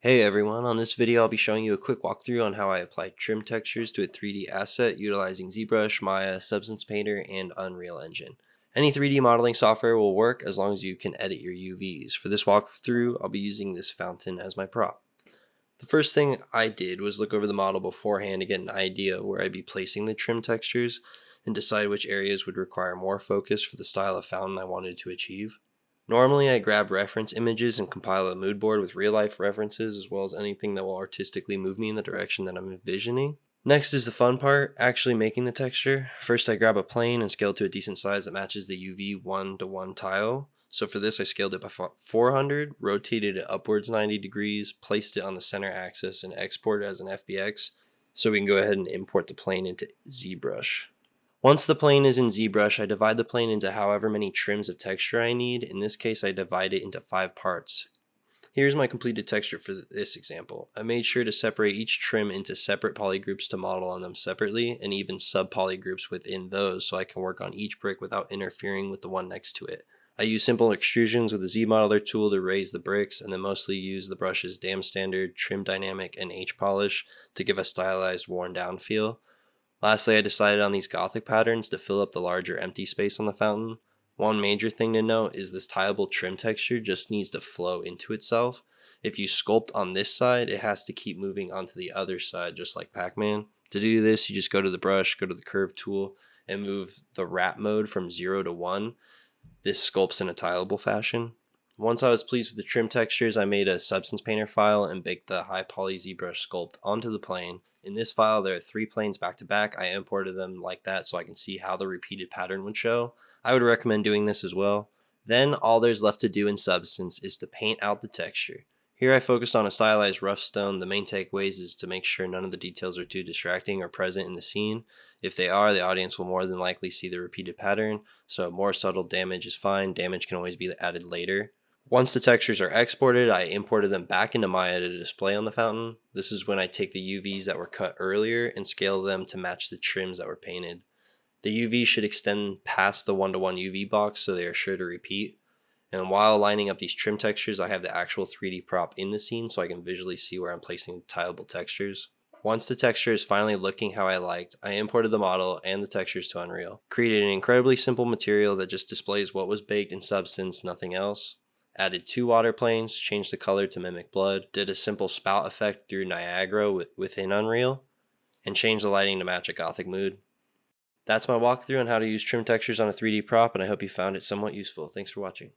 Hey everyone, on this video I'll be showing you a quick walkthrough on how I applied trim textures to a 3D asset utilizing ZBrush, Maya, Substance Painter, and Unreal Engine. Any 3D modeling software will work as long as you can edit your UVs. For this walkthrough, I'll be using this fountain as my prop. The first thing I did was look over the model beforehand to get an idea where I'd be placing the trim textures and decide which areas would require more focus for the style of fountain I wanted to achieve. Normally, I grab reference images and compile a mood board with real-life references as well as anything that will artistically move me in the direction that I'm envisioning. Next is the fun part, actually making the texture. First, I grab a plane and scale it to a decent size that matches the UV 1:1 tile. So for this, I scaled it by 400, rotated it upwards 90 degrees, placed it on the center axis, and exported it as an FBX. So we can go ahead and import the plane into ZBrush. Once the plane is in ZBrush, I divide the plane into however many trims of texture I need. In this case, I divide it into 5 parts. Here's my completed texture for this example. I made sure to separate each trim into separate polygroups to model on them separately, and even sub-polygroups within those so I can work on each brick without interfering with the one next to it. I use simple extrusions with the Z-Modeler tool to raise the bricks, and then mostly use the brushes Dam Standard, Trim Dynamic, and H-Polish to give a stylized, worn-down feel. Lastly, I decided on these Gothic patterns to fill up the larger empty space on the fountain. One major thing to note is this tileable trim texture just needs to flow into itself. If you sculpt on this side, it has to keep moving onto the other side, just like Pac-Man. To do this, you just go to the brush, go to the curve tool, and move the wrap mode from 0 to 1. This sculpts in a tileable fashion. Once I was pleased with the trim textures, I made a Substance Painter file and baked the high poly ZBrush sculpt onto the plane. In this file, there are 3 planes back to back. I imported them like that so I can see how the repeated pattern would show. I would recommend doing this as well. Then all there's left to do in Substance is to paint out the texture. Here I focused on a stylized rough stone. The main takeaways is to make sure none of the details are too distracting or present in the scene. If they are, the audience will more than likely see the repeated pattern, so more subtle damage is fine. Damage can always be added later. Once the textures are exported, I imported them back into Maya to display on the fountain. This is when I take the UVs that were cut earlier and scale them to match the trims that were painted. The UVs should extend past the 1:1 UV box so they are sure to repeat. And while lining up these trim textures, I have the actual 3D prop in the scene so I can visually see where I'm placing tileable textures. Once the texture is finally looking how I liked, I imported the model and the textures to Unreal. Created an incredibly simple material that just displays what was baked in Substance, nothing else. Added 2 water planes, changed the color to mimic blood, did a simple spout effect through Niagara within Unreal, and changed the lighting to match a Gothic mood. That's my walkthrough on how to use trim textures on a 3D prop, and I hope you found it somewhat useful. Thanks for watching.